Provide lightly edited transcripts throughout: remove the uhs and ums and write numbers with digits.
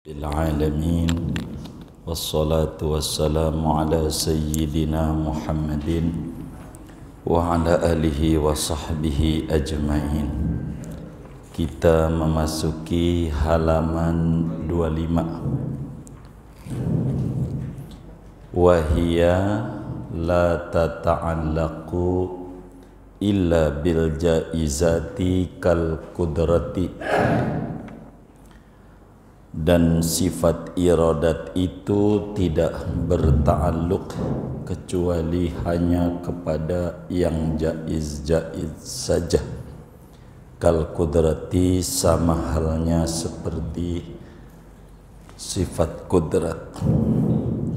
العالمين والصلاة والسلام على سيدنا محمد وعلى آله وصحبه أجمعين. Kita memasuki halaman 25. Wahia la tata'allaqu illa bil jaizati kal qudrati. Dan sifat iradat itu tidak berta'alluq kecuali hanya kepada yang jaiz-jaiz saja. Kal qudrati, sama halnya seperti sifat qudrat.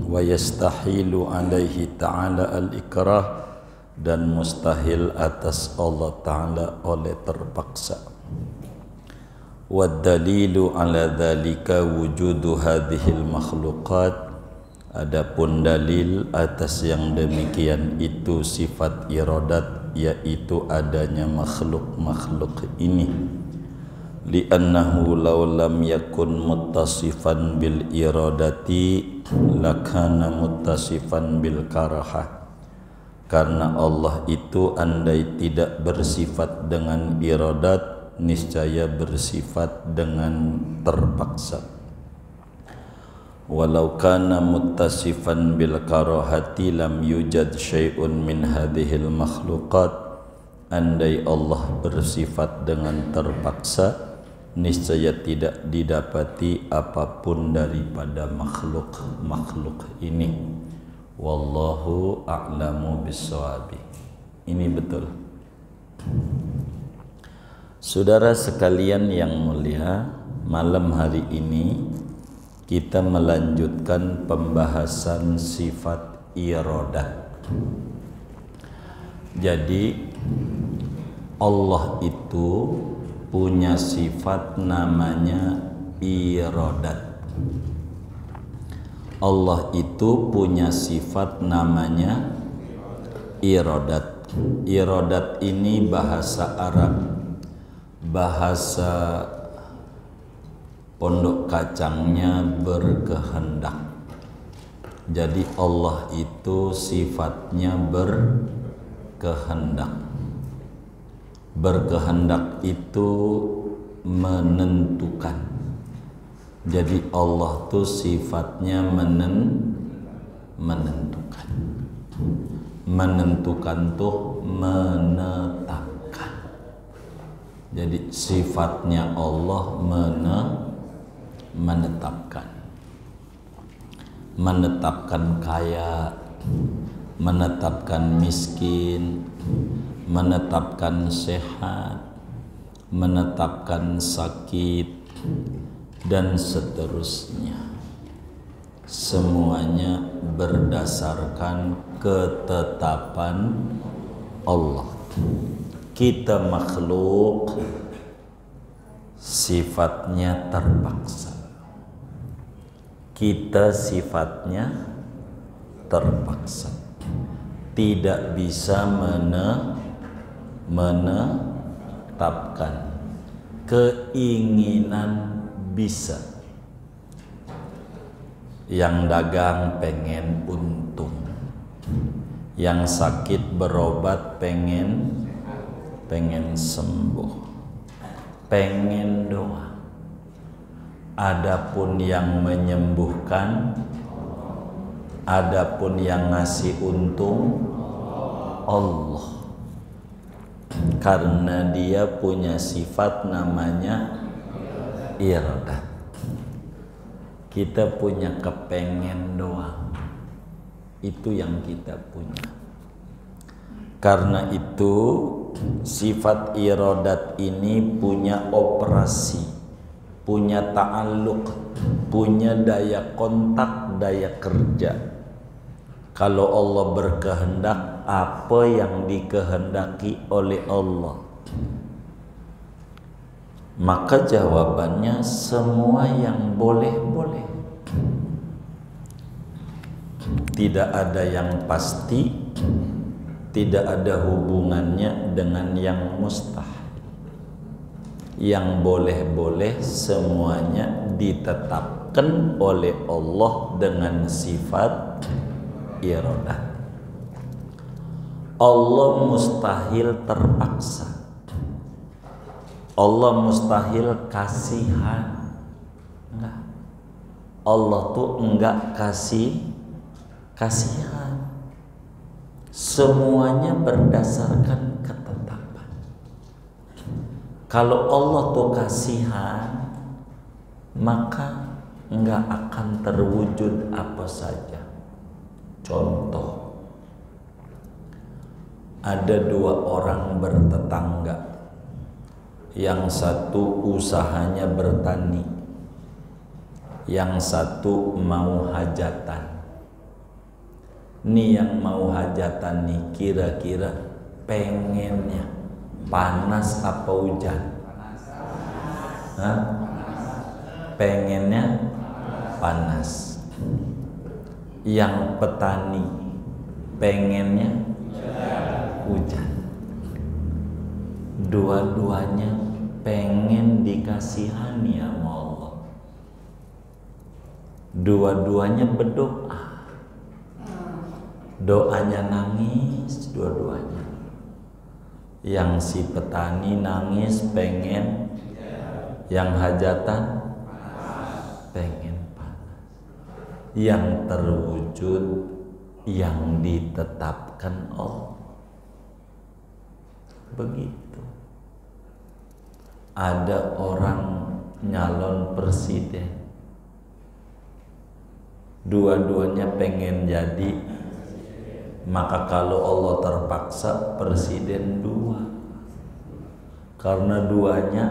Wa yastahilu alaihi ta'ala al-ikrah, dan mustahil atas Allah Ta'ala oleh terpaksa. Waddalilu ala dhalika wujudu hadhil makhluqat. Adapun dalil atas yang demikian itu sifat iradat, yaitu adanya makhluk-makhluk ini. Li'annahu law lam yakun muttasifan bil iradati lakana muttasifan bil karahah. Karena Allah itu andai tidak bersifat dengan iradat, niscaya bersifat dengan terpaksa. Walau kana muttasifan bil karahati lam yujad syai'un min hadhil makhluqat. Andai Allah bersifat dengan terpaksa, niscaya tidak didapati apapun daripada makhluk ini. Wallahu a'lamu bis-shawabi. Ini betul. Saudara sekalian yang mulia, malam hari ini kita melanjutkan pembahasan sifat iradat. Jadi Allah itu punya sifat namanya iradat. Allah itu punya sifat namanya iradat. Iradat ini bahasa Arab, bahasa pondok kacangnya berkehendak. Jadi Allah itu sifatnya berkehendak. Berkehendak itu menentukan. Jadi Allah itu sifatnya menentukan. Menentukan tuh menetapkan. Jadi sifatnya Allah menetapkan. Menetapkan kaya, menetapkan miskin, menetapkan sehat, menetapkan sakit, dan seterusnya. Semuanya berdasarkan ketetapan Allah. Kita makhluk sifatnya terpaksa. Kita sifatnya terpaksa. Tidak bisa menetapkan. Keinginan bisa. Yang dagang pengen untung. Yang sakit berobat pengen sembuh, pengen doa. Adapun yang menyembuhkan, adapun yang ngasih untung Allah. Karena dia punya sifat namanya iradat. Kita punya kepengen doang. Itu yang kita punya. Karena itu sifat iradat ini punya operasi, punya ta'alluq, punya daya kontak, daya kerja. Kalau Allah berkehendak, apa yang dikehendaki oleh Allah? Maka jawabannya semua yang boleh-boleh. Tidak ada yang pasti, tidak ada hubungannya dengan yang mustahil. Yang boleh-boleh semuanya ditetapkan oleh Allah dengan sifat iradah. Allah mustahil terpaksa. Allah mustahil kasihan. Enggak. Allah tuh enggak kasihan. Semuanya berdasarkan ketetapan. Kalau Allah tuh kasihan, maka enggak akan terwujud apa saja. Contoh, ada dua orang bertetangga, yang satu usahanya bertani, yang satu mau hajatan. Nih yang mau hajatan nih kira-kira pengennya panas apa hujan? Hah? Pengennya panas. Yang petani pengennya hujan. Dua-duanya pengen dikasihani sama Allah. Dua-duanya berdoa. Doanya nangis dua-duanya. Yang si petani nangis pengen, yang hajatan pengen panas. Yang terwujud yang ditetapkan Allah. Begitu. Ada orang nyalon presiden, dua-duanya pengen jadi, maka kalau Allah terpaksa presiden dua, karena duanya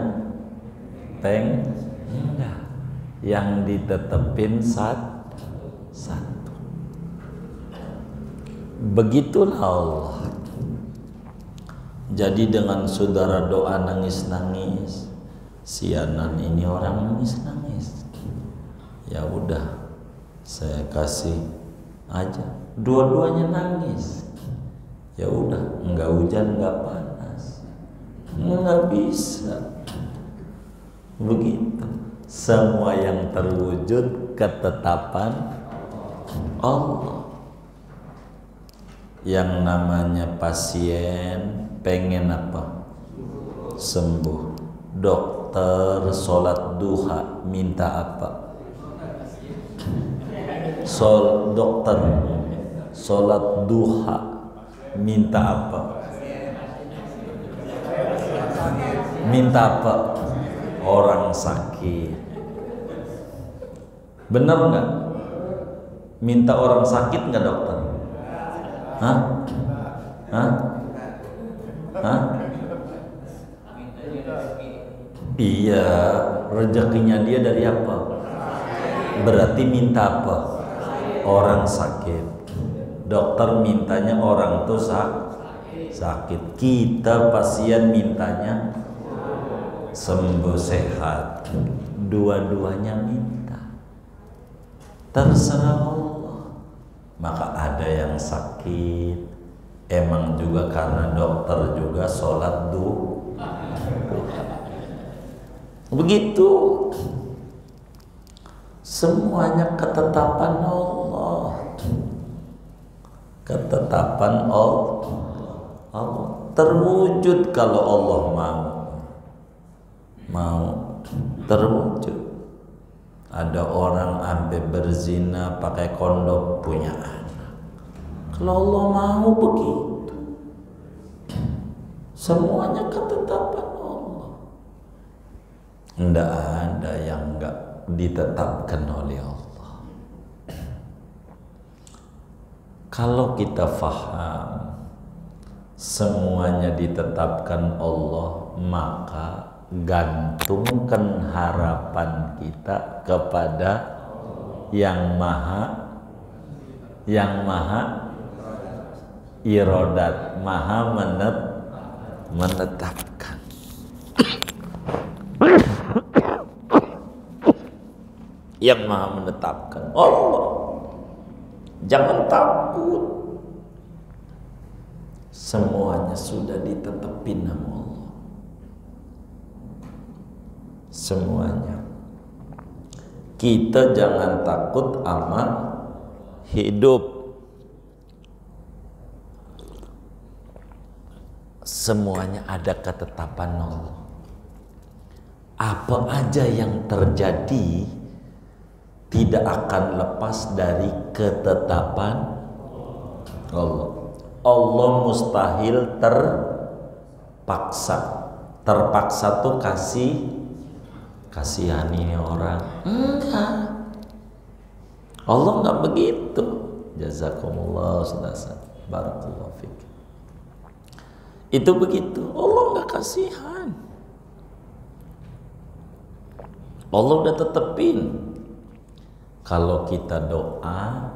enggak, yang ditetepin satu. Begitulah Allah. Jadi dengan saudara doa nangis-nangis, sianan ini orang nangis-nangis, ya udah saya kasih aja, dua-duanya nangis, ya udah, enggak hujan enggak panas, enggak bisa. Begitu semua yang terwujud ketetapan Allah. Yang namanya pasien pengen apa? Sembuh. Dokter sholat duha minta apa? Dokter sholat duha minta apa? Minta apa? Orang sakit. Bener nggak? Minta orang sakit nggak dokter? Hah? Hah? Hah? Iya, rezekinya dia dari apa? Berarti minta apa? Orang sakit. Dokter mintanya orang tuh sakit. Kita pasien mintanya sembuh sehat. Dua-duanya minta. Terserah Allah. Maka ada yang sakit, emang juga karena dokter juga sholat duha. Begitu. Semuanya ketetapan Allah. Ketetapan Allah terwujud kalau Allah mau terwujud. Ada orang sampai berzina pakai kondom punya anak. Kalau Allah mau begitu. Semuanya ketetapan Allah. Tidak ada yang enggak ditetapkan oleh Allah. Kalau kita faham semuanya ditetapkan Allah, maka gantungkan harapan kita kepada yang maha irodat, maha menetapkan. Yang maha menetapkan Allah. Jangan takut, semuanya sudah ditetapin sama Allah. Semuanya. Kita jangan takut sama hidup. Semuanya ada ketetapan Allah. Apa aja yang terjadi tidak akan lepas dari ketetapan Allah. Allah mustahil terpaksa. Terpaksa tuh kasihani orang. Enggak. Allah enggak begitu. Jazakumullah ustaz. Barakallahu fiik. Itu begitu. Allah enggak kasihan. Allah udah tetepin. Kalau kita doa,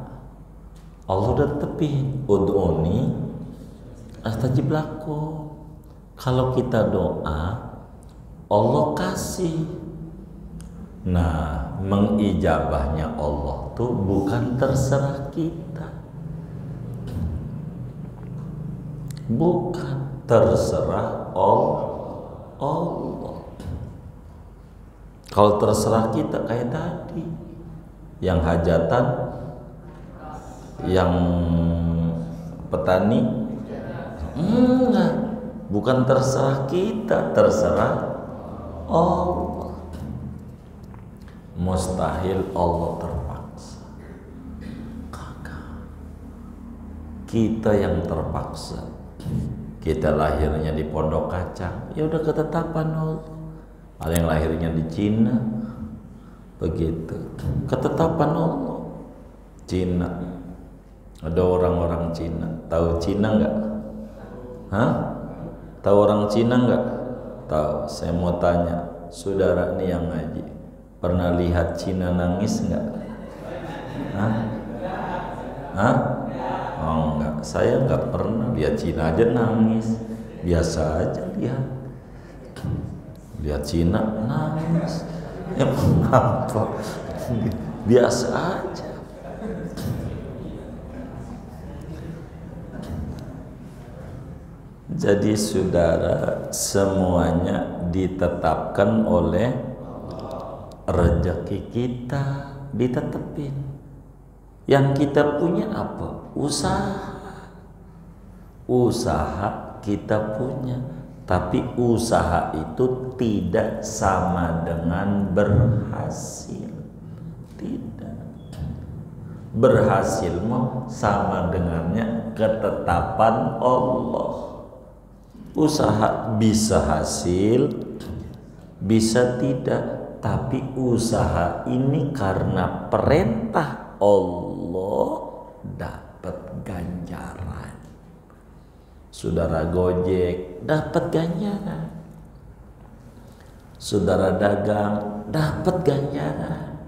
Allah udah tetepin. Ud'uni astajib lakum. Kalau kita doa, Allah kasih. Nah, mengijabahnya Allah tuh bukan terserah kita. Bukan terserah Allah. Kalau terserah kita kayak tadi, yang hajatan, yang petani, enggak, bukan terserah kita, terserah Allah. Mustahil Allah terpaksa. Kagak. Kita yang terpaksa. Kita lahirnya di Pondok Kacang, ya udah ketetapan Allah. Ada yang lahirnya di Cina, begitu, ketetapan Allah. Cina, ada orang-orang Cina. Tahu Cina nggak? Hah? Tahu orang Cina nggak? Tahu. Saya mau tanya, saudara nih yang ngaji, pernah lihat Cina nangis nggak? Hah? Hah? Oh enggak, saya nggak pernah lihat Cina aja nangis. Biasa aja lihat Cina nangis. Ya mengapa? Biasa aja. Jadi saudara, semuanya ditetapkan oleh rezeki kita, ditetepin. Yang kita punya apa? Usaha kita punya, tapi usaha itu tidak sama dengan berhasil. Tidak. Berhasil mau sama dengannya ketetapan Allah. Usaha bisa hasil, bisa tidak, tapi usaha ini karena perintah Allah dapat ganjaran. Saudara gojek dapat ganjaran. Saudara dagang dapat ganjaran.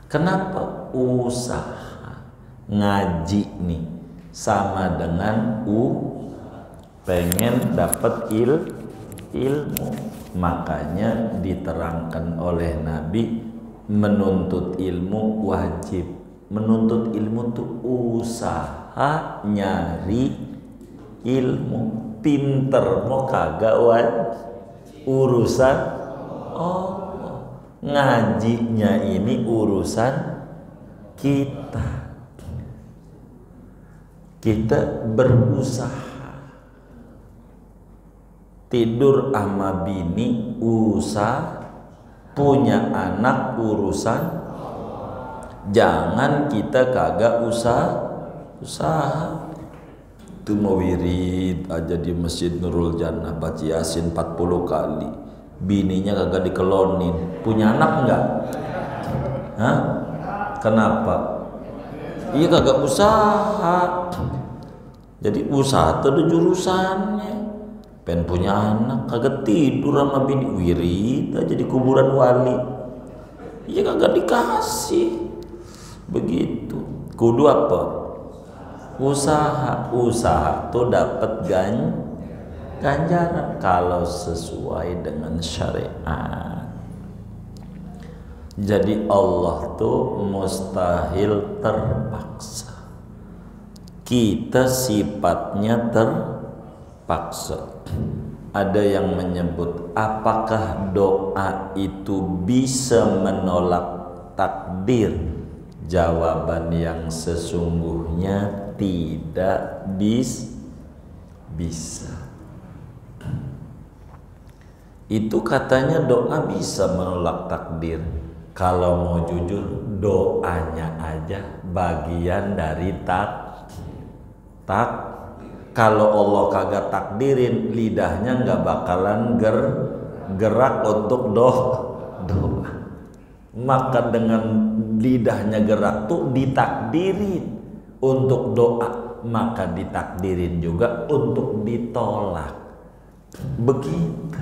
Kenapa? Usaha. Ngaji nih sama dengan pengen dapat ilmu. Makanya diterangkan oleh Nabi, menuntut ilmu wajib. Menuntut ilmu itu usaha nyari ilmu. Pinter mau kagak urusan Allah. Ngajinya ini urusan kita. Kita berusaha. Tidur sama bini usaha, punya anak urusan. Jangan kita kagak usaha. Itu mau wirid aja di Masjid Nurul Jannah baca Yasin 40 kali. Bininya kagak dikelonin. Punya anak enggak? Hah? Kenapa? Iya kagak usaha. Jadi usaha itu ada jurusannya. Pengen punya anak kagak tidur sama bini, wirid aja di kuburan wali. Iya kagak dikasih. Begitu. Kudu apa? Usaha tuh dapat ganjaran kalau sesuai dengan syariat. Jadi Allah tuh mustahil terpaksa. Kita sifatnya terpaksa. Ada yang menyebut apakah doa itu bisa menolak takdir. Jawaban yang sesungguhnya tidak bisa. Itu katanya doa bisa menolak takdir. Kalau mau jujur, doanya aja bagian dari kalau Allah kagak takdirin, lidahnya nggak bakalan gerak untuk doa. Maka dengan lidahnya gerak tuh ditakdirin untuk doa, maka ditakdirin juga untuk ditolak. Begitu.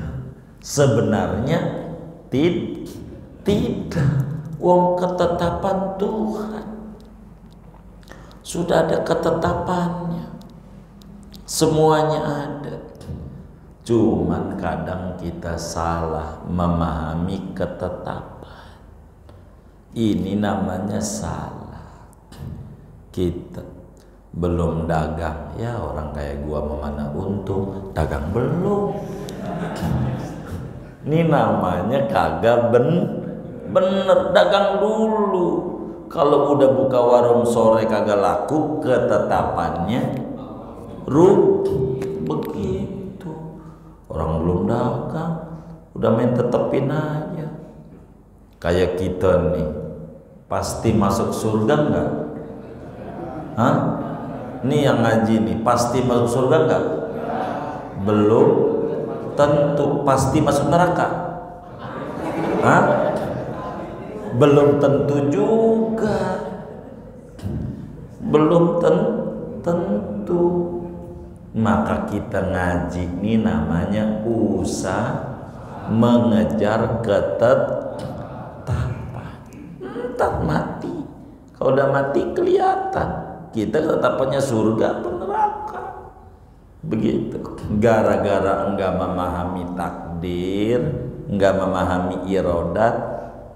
Sebenarnya tidak. Wong ketetapan Tuhan sudah ada ketetapannya, semuanya ada. Cuman kadang kita salah memahami ketetapan. Ini namanya salah. Kita belum dagang, ya orang kayak gua mana untung dagang belum. Ini namanya kagak bener, dagang dulu. Kalau udah buka warung sore kagak laku, ketetapannya begitu. Orang belum dagang udah main tetepin aja. Kayak kita nih, pasti masuk surga enggak? Hah? Nih yang ngaji nih, pasti masuk surga enggak? Belum tentu. Pasti masuk neraka? Hah? Belum tentu juga. Belum tentu. Maka kita ngaji ini namanya usaha mengejar ketetapan. Entar mati. Kalau udah mati kelihatan kita ketetapannya surga atau neraka. Begitu. Gara-gara enggak memahami takdir, enggak memahami iradat,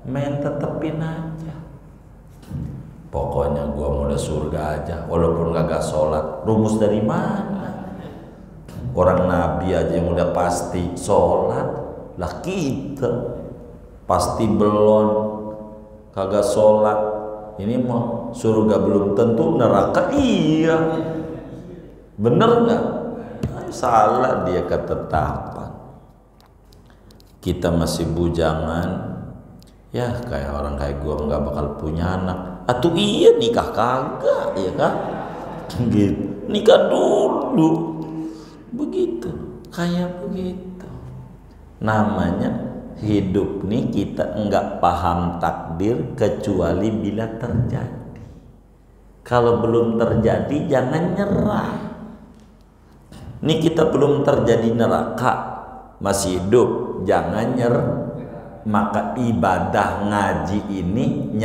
main tetepin aja. Pokoknya gua mau udah surga aja, walaupun kagak sholat. Rumus dari mana? Orang Nabi aja yang udah pasti sholat, lah kita pasti belum, kagak sholat. Ini mau surga belum tentu, neraka iya. Bener nggak? Salah dia ketetapan. Kita masih bujangan, ya kayak orang kayak gua nggak bakal punya anak. Atuh iya nikah kagak, ya kan? Gitu. Nikah dulu. Begitu, kayak begitu. Namanya hidup nih kita enggak paham takdir kecuali bila terjadi. Kalau belum terjadi jangan nyerah. Nih kita belum terjadi neraka, masih hidup, jangan nyerah. Maka ibadah ngaji ini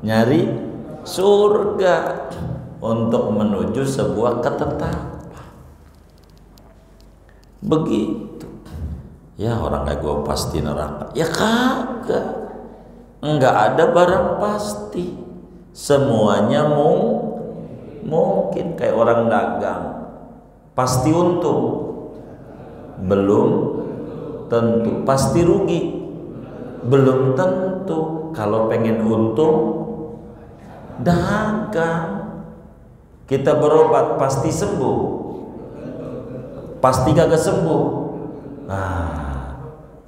nyari surga untuk menuju sebuah ketetapan. Begitu. Ya orang kayak gue pasti neraka. Ya kagak. Enggak ada barang pasti. Semuanya mungkin. Kayak orang dagang, pasti untung? Belum tentu. Pasti rugi? Belum tentu. Kalau pengen untung, dagang. Kita berobat pasti sembuh? Pasti kagak sembuh. Nah,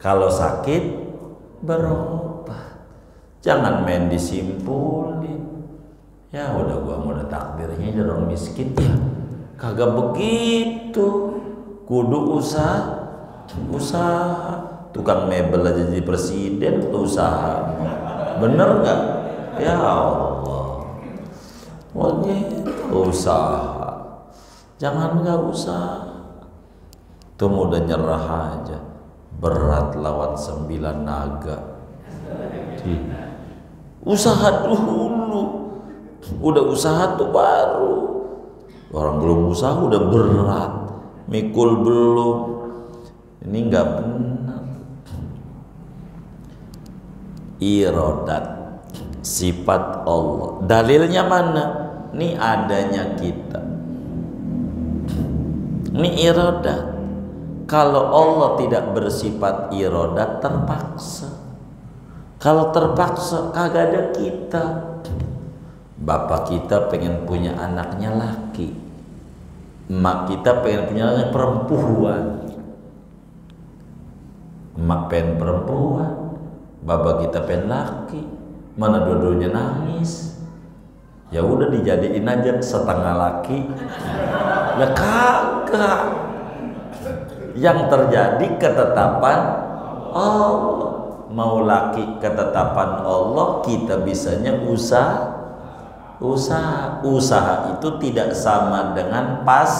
kalau sakit berobat. Jangan main disimpulin. Ya udah gua mau ada takdirnya jadi orang miskin, ya kagak begitu. Kudu usaha. Tukang mebel aja jadi presiden tuh usaha. Bener nggak? Ya Allah. Usaha. Jangan nggak usaha. Tuh udah nyerah aja. Berat lawan 9 naga. Usaha dulu. Udah usaha tuh baru. Orang belum usaha udah berat. Mikul belum. Ini nggak benar. Iradat, sifat Allah. Dalilnya mana? Ini adanya kita. Ini iradat. Kalau Allah tidak bersifat iradat, terpaksa. Kalau terpaksa kagak ada kita. Bapak kita pengen punya anaknya laki, emak kita pengen punya anaknya perempuan. Emak pengen perempuan, bapak kita pengen laki. Mana dua-duanya nangis? Ya udah dijadiin aja setengah laki. Ya kagak. Yang terjadi ketetapan Allah. Mau laki ketetapan Allah, kita bisanya usaha. Usaha itu tidak sama dengan pas.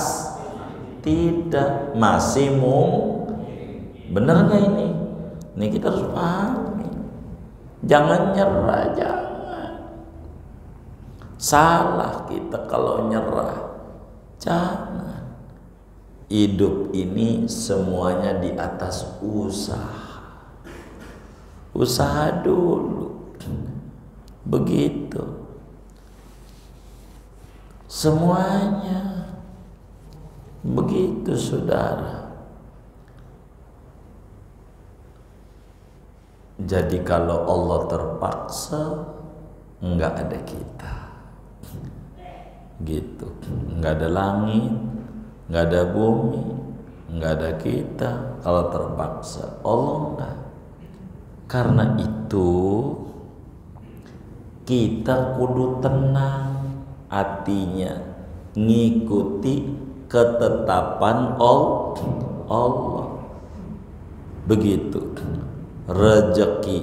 Tidak. Masih bener gak ini? Ini kita harus pahami. Jangan nyerah, jangan. Salah kita kalau nyerah. Jangan. Hidup ini semuanya di atas usaha. Usaha dulu. Begitu. Semuanya begitu, saudara. Jadi kalau Allah terpaksa, enggak ada kita. Gitu. Enggak ada langit, enggak ada bumi, enggak ada kita. Kalau terpaksa, Allah enggak. Karena itu kita kudu tenang hatinya, ngikuti ketetapan Allah. Begitu. Rezeki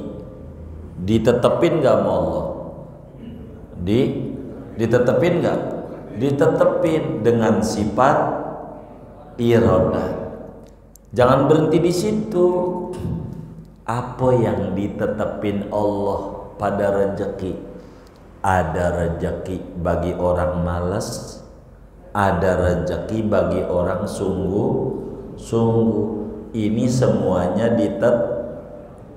ditetepin gak sama Allah? Ditetepin gak? Ditetepin dengan sifat iradah. Jangan berhenti di situ. Apa yang ditetepin Allah pada rezeki? Ada rezeki bagi orang malas, ada rezeki bagi orang sungguh-sungguh. Ini semuanya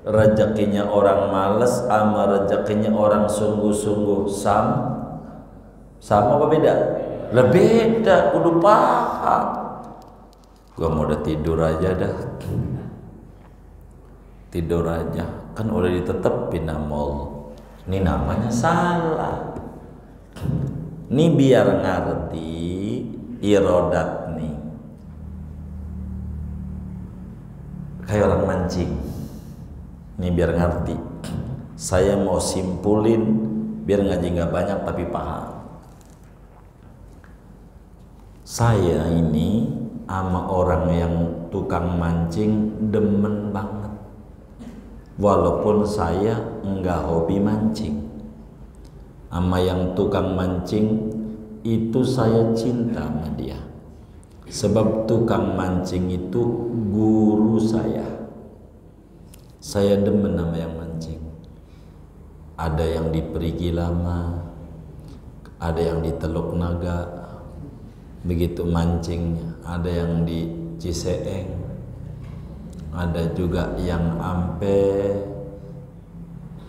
rezekinya orang malas sama rezekinya orang sungguh-sungguh sama apa beda? Beda, kudu paham. Gua mau udah tidur aja dah. Tidur aja, kan udah ditetepin nama Allah. Ini namanya salah. Ini biar ngerti irodat nih. Kayak orang mancing. Ini biar ngerti. Saya mau simpulin biar ngaji nggak banyak tapi paham. Saya ini sama orang yang tukang mancing demen banget. Walaupun saya enggak hobi mancing, sama yang tukang mancing itu saya cinta sama dia. Sebab tukang mancing itu guru saya. Saya demen sama yang mancing. Ada yang di Perigi Lama, ada yang di Teluk Naga, begitu mancingnya. Ada yang di Ciseeng, ada juga yang ampe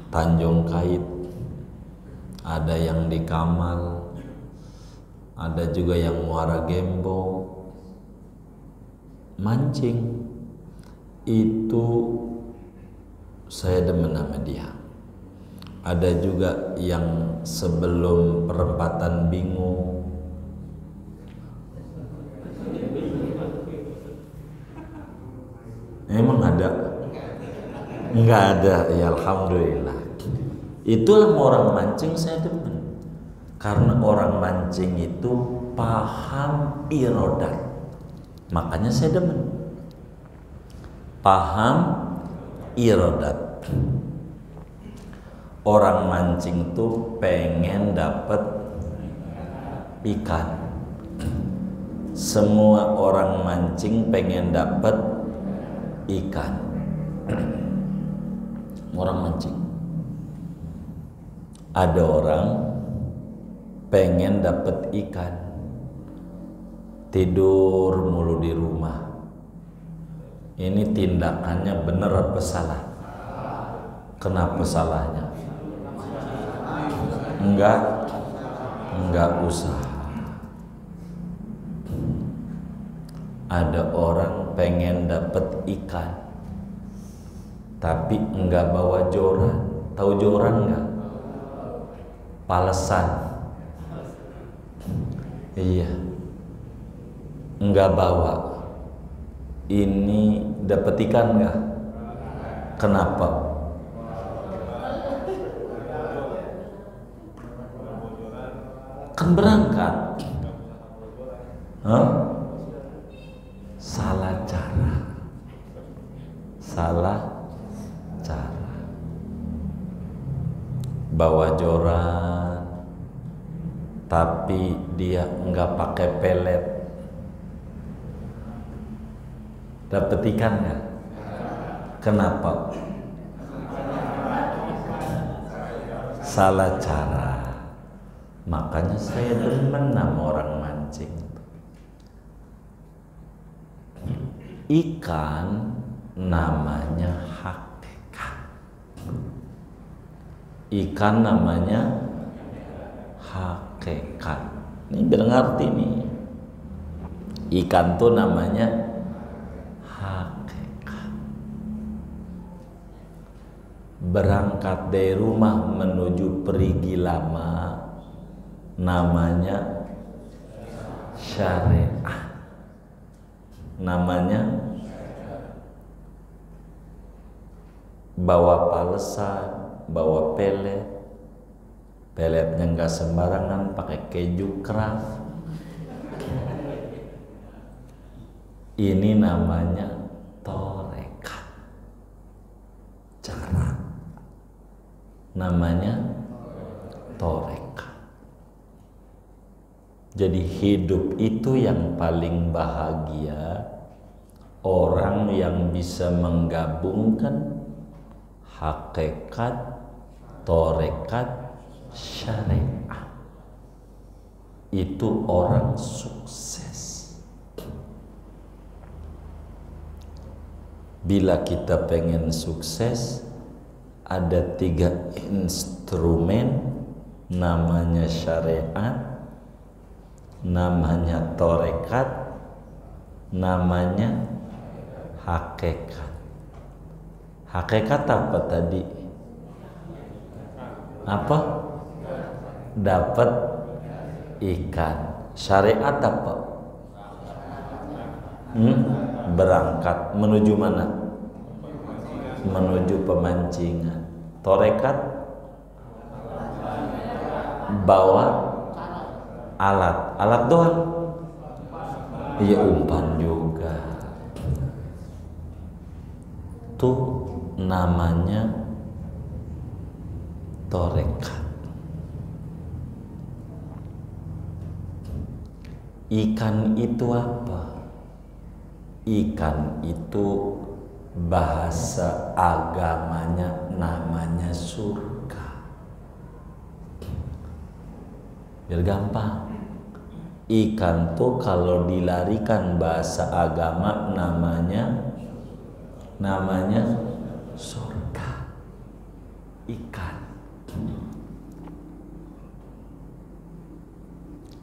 Tanjung Kait, ada yang di Kamal, ada juga yang Muara Gembong. Mancing itu saya demen sama dia. Ada juga yang sebelum perempatan Bingung, emang ada? Enggak ada, ya alhamdulillah. Itulah orang mancing saya demen. Karena orang mancing itu paham irodat. Makanya saya demen. Paham irodat. Orang mancing tuh pengen dapat ikan. Semua orang mancing pengen dapat ikan. Orang mancing. Ada orang pengen dapat ikan, tidur mulu di rumah. Ini tindakannya benar apa salah? Kenapa salahnya? Enggak usah. Ada orang pengen dapat ikan, tapi enggak bawa joran. Tahu joran nggak? Palesan. Iya. Nggak bawa. Ini dapat ikan nggak? Kenapa? Kan berangkat. Hah? Salah cara. Salah cara. Bawa joran, tapi dia nggak pakai pelet. Dapat ikan nggak? Kenapa? Salah cara. Makanya saya demen sama orang mancing. Ikan namanya hakikat. Ikan namanya hakikat. Ini biar ngerti nih. Ikan tuh namanya hakikat. Berangkat dari rumah menuju perigi lama namanya syariah. Namanya bawa palesan, bawa pelet. Peletnya nggak sembarangan, pakai keju Kraft. Ini namanya torekat. Cara. Namanya torekat. Jadi hidup itu yang paling bahagia orang yang bisa menggabungkan hakikat, torekat, syariah. Itu orang sukses. Bila kita pengen sukses, ada 3 instrumen, namanya syariat, namanya torekat, namanya hakikat. Hakikat apa tadi? Apa? Dapat ikan. Syariat apa? Berangkat menuju mana? Menuju pemancingan. Torekat bawa alat. Alat doang. Iya, umpan juga. Tuh namanya torekat. Ikan itu apa? Ikan itu bahasa agamanya namanya surga. Biar gampang. Ikan tuh kalau dilarikan bahasa agama namanya surga. Ikan.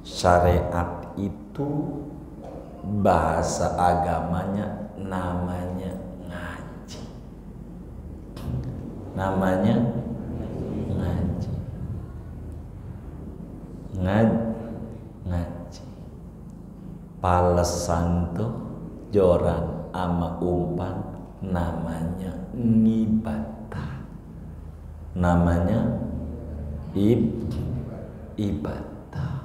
Syariat itu bahasa agamanya namanya ngaji. Namanya ngaji. Ngaji. Palesan tuh joran ama umpan namanya ngibadah. Namanya ibadah.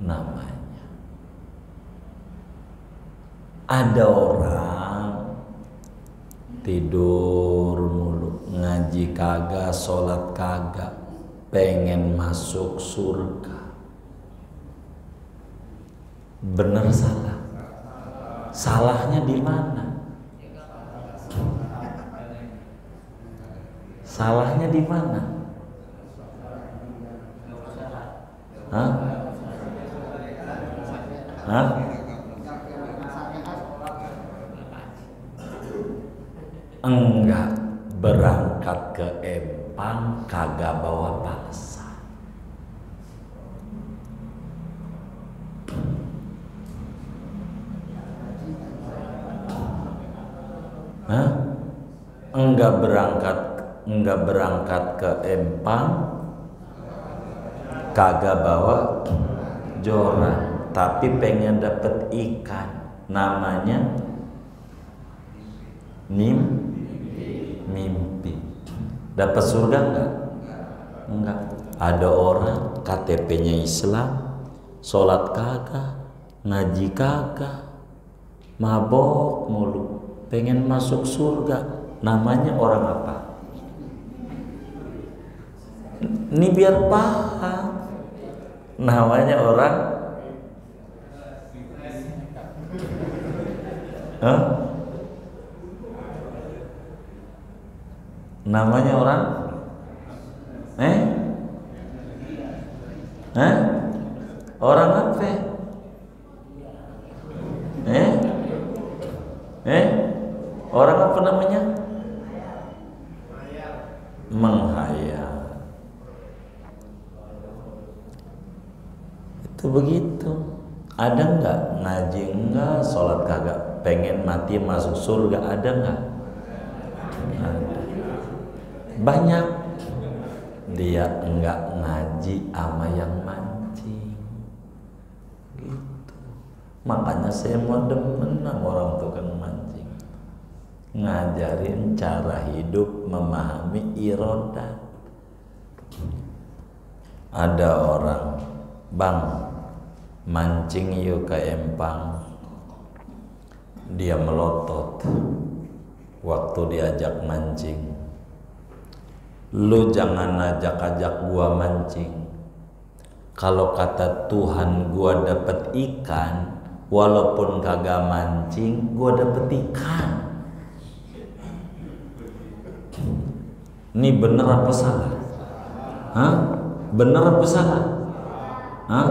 Namanya. Ada orang tidur mulu, ngaji kagak, sholat kagak, pengen masuk surga. Bener salah? Salahnya di mana? Salahnya di mana? Hah? Hah? Enggak, berangkat ke Empang kagak bawa palesan. Hah? Enggak berangkat nggak berangkat ke Empang, kagak bawa joran, tapi pengen dapet ikan, namanya mimpi. Dapat surga enggak? Enggak. Ada orang KTP-nya Islam, sholat kagak, ngaji kagak, mabok mulu, pengen masuk surga. Namanya orang apa? Ini biar paham. Namanya orang namanya orang orang apa? Orang apa namanya? Menghayal. Itu begitu. Ada nggak ngaji enggak, sholat kagak, pengen mati masuk surga, ada nggak? Ada. Banyak. Dia enggak ngaji ama yang mancing. Gitu. Makanya saya mau demen sama orang tukang mancing. Ngajarin cara hidup, memahami irodat. Ada orang, bang, mancing yuk ke Empang. Dia melotot waktu diajak mancing. Lu jangan ajak-ajak gua mancing. Kalau kata Tuhan gua dapet ikan, walaupun kagak mancing, gua dapet ikan. Ini bener apa salah? Hah? Bener apa salah? Hah?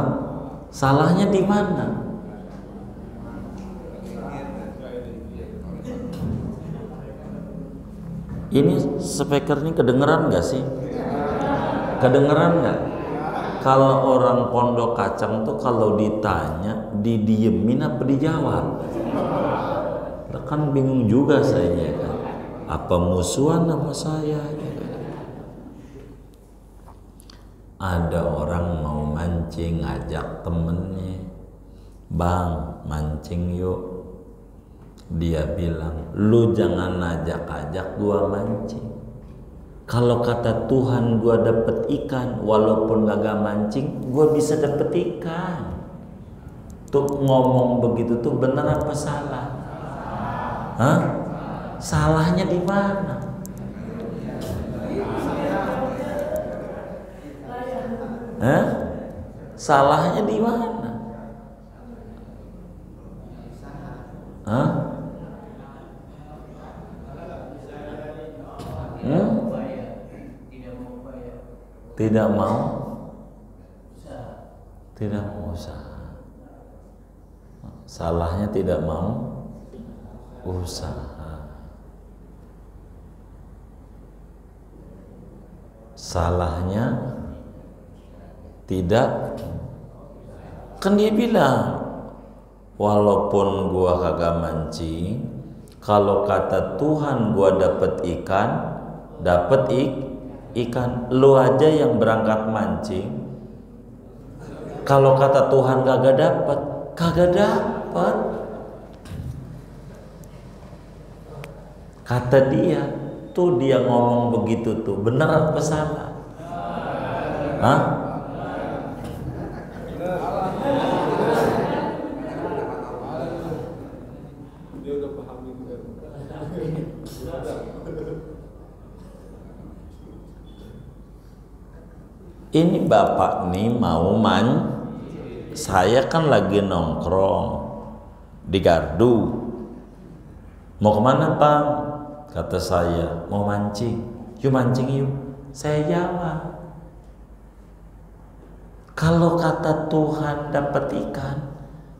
Salahnya di mana? Ini speaker ini kedengeran nggak sih? Kedengeran nggak? Kalau orang pondok kacang tuh kalau ditanya didiemin apa dijawab? Kan bingung juga saya kan. Apa musuhan sama saya? Ada orang mau mancing, ngajak temennya, bang mancing yuk. Dia bilang, lu jangan ajak-ajak gua mancing. Kalau kata Tuhan gua dapet ikan, walaupun gak mancing, gua bisa dapet ikan. Tuh ngomong begitu tuh bener apa salah? Hah? Salahnya di mana? Hah? Salahnya di mana? Hah? Tidak mau usaha. Salahnya tidak mau usaha. Salahnya tidak, kan dia bilang walaupun gua kagak mancing, kalau kata Tuhan gua dapet ikan, dapet ikan. Lu aja yang berangkat mancing, kalau kata Tuhan kagak dapet. Kata dia, tuh dia ngomong begitu tuh, benar apa salah? Hah? Ini bapak nih mau saya kan lagi nongkrong di Gardu. Mau kemana bang? Kata saya mau mancing. Yuk mancing yuk. Saya jawab, kalau kata Tuhan dapat ikan,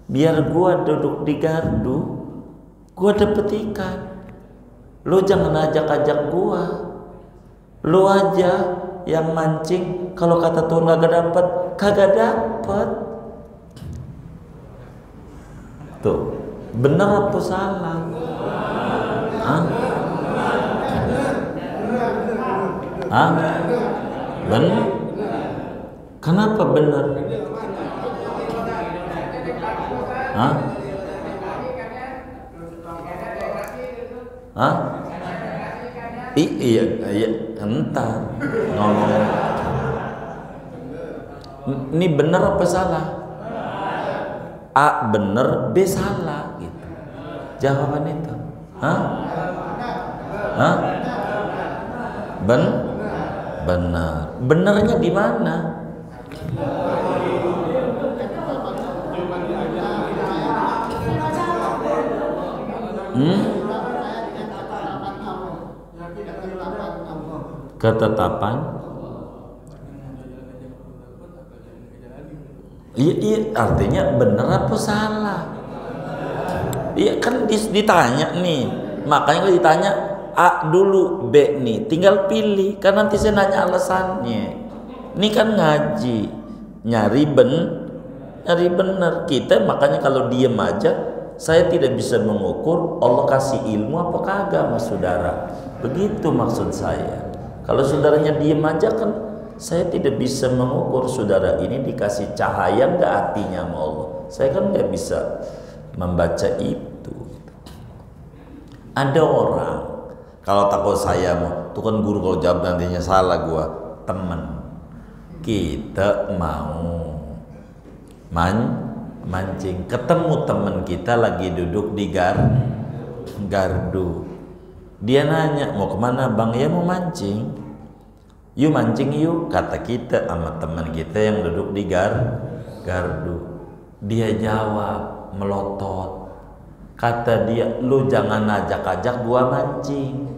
biar gua duduk di Gardu, gua dapet ikan. Lu jangan ajak-ajak gua. Lu aja yang mancing, kalau kata Tuhan kagak dapet. Tuh, benar apa salah? Hah? Hah? Benar? Kenapa benar? Hah? Hah? Iya, entar ngomong. Ini benar apa salah? A benar, B salah gitu. Jawaban itu. Hah? Hah? Benar. Benarnya di mana? Ketetapan. Iya, artinya benar apa salah? Iya kan ditanya nih, makanya kalau ditanya A dulu, B nih, tinggal pilih. Kan nanti saya nanya alasannya. Ini kan ngaji, nyari benar. Kita makanya kalau diem aja, saya tidak bisa mengukur Allah kasih ilmu apa kagak mas saudara. Begitu maksud saya. Kalau saudaranya diem aja kan saya tidak bisa mengukur saudara ini dikasih cahaya nggak hatinya sama Allah. Saya kan nggak bisa membaca itu. Ada orang kalau takut saya mau, tuh kan guru kalau jawab nantinya salah gua, temen kita mau mancing, ketemu temen kita lagi duduk di gardu. Dia nanya, mau kemana bang? Ya mau mancing. Yuk mancing yuk, kata kita sama teman kita yang duduk di gardu. Dia jawab melotot. Kata dia, lu jangan ajak-ajak gua mancing.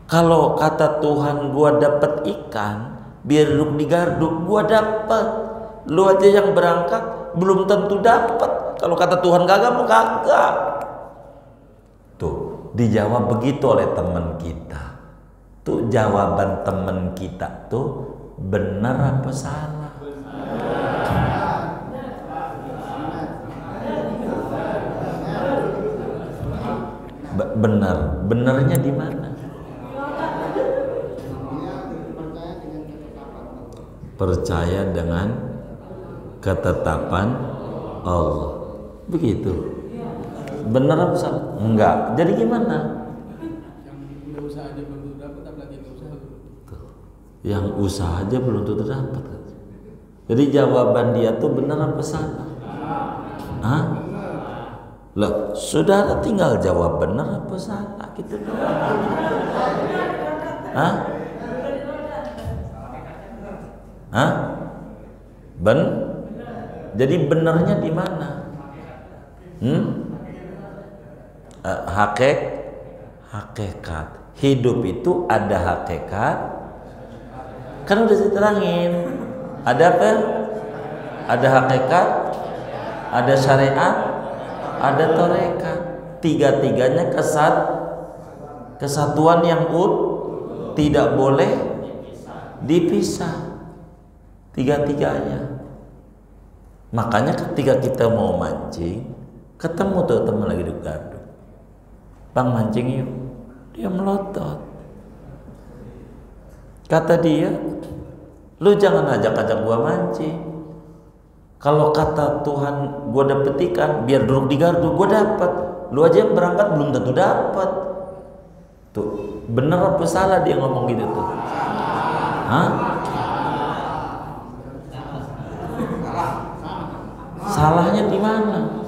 Kalau kata Tuhan gua dapet ikan, biar duduk di gardu, gua dapet. Lu aja yang berangkat belum tentu dapet. Kalau kata Tuhan kagak mau kagak. Tuh, dijawab begitu oleh teman kita. Tuh jawaban teman kita tuh benar apa salah? Benarnya di mana? Percaya dengan ketetapan Allah. Begitu. Benar apa salah? Enggak. Jadi gimana? Yang usaha aja belum tentu dapat. Jadi jawaban dia tuh benar apa salah? Hah? Lah, saudara tinggal jawab benar apa salah gitu doang. Hah? Hah? Jadi benarnya di mana? Hakikat. Hidup itu ada hakikat. Kan udah diterangin. Ada apa? Ada hakikat, ada syariat, ada tarekat. Tiga-tiganya kesatuan yang tidak boleh dipisah. Tiga-tiganya. Makanya ketika kita mau mancing, ketemu tuh teman lagi di gardu. Bang mancing yuk. Dia melotot. Kata dia, lu jangan ajak-ajak gua mancing. Kalau kata Tuhan gua dapet ikan, biar duduk di gardu, gua dapet. Lu aja yang berangkat belum tentu dapet. Tuh, bener apa salah dia ngomong gitu tuh? Hah? Salahnya di mana?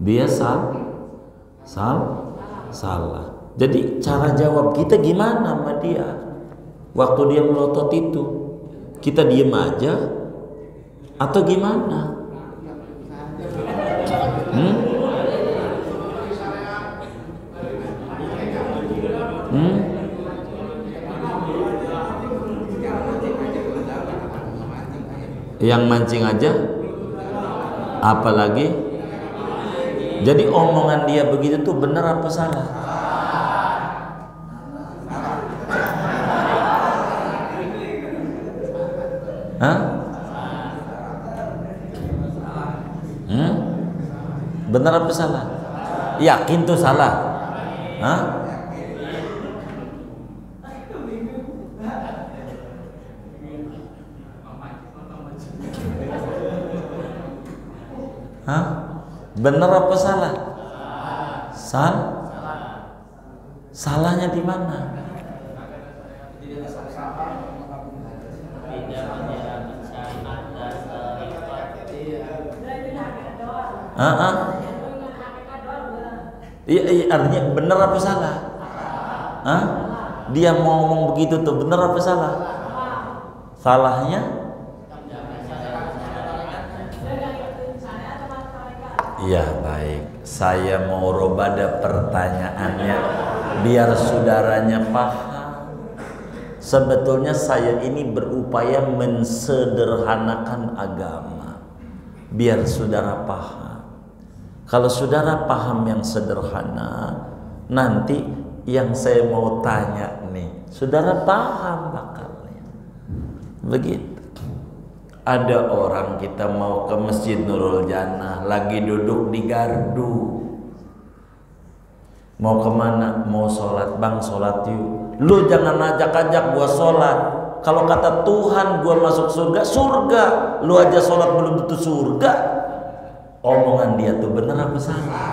Dia salah. Jadi cara jawab kita gimana sama dia? Waktu dia melotot itu, kita diem aja atau gimana? Yang mancing aja, apalagi? Jadi omongan dia begitu tuh benar apa salah? Hah? Benar apa salah? Yakin tuh salah? Hah? Hah? Benar apa salah? Salahnya di mana? Iya, artinya benar apa salah? Hah? Dia mau ngomong begitu tuh benar apa salah? Salahnya? Iya, baik. Saya mau robada pertanyaannya biar saudaranya paham. Sebetulnya saya ini berupaya mensederhanakan agama biar saudara paham. Kalau saudara paham yang sederhana, nanti yang saya mau tanya nih, saudara paham bakalnya. Begitu. Ada orang kita mau ke Masjid Nurul Jannah, lagi duduk di gardu. Mau kemana? Mau sholat. Bang, sholat yuk. Lu jangan ajak-ajak gua sholat. Kalau kata Tuhan gua masuk surga, surga. Lu aja sholat belum tentu surga. Omongan dia tuh benar apa salah?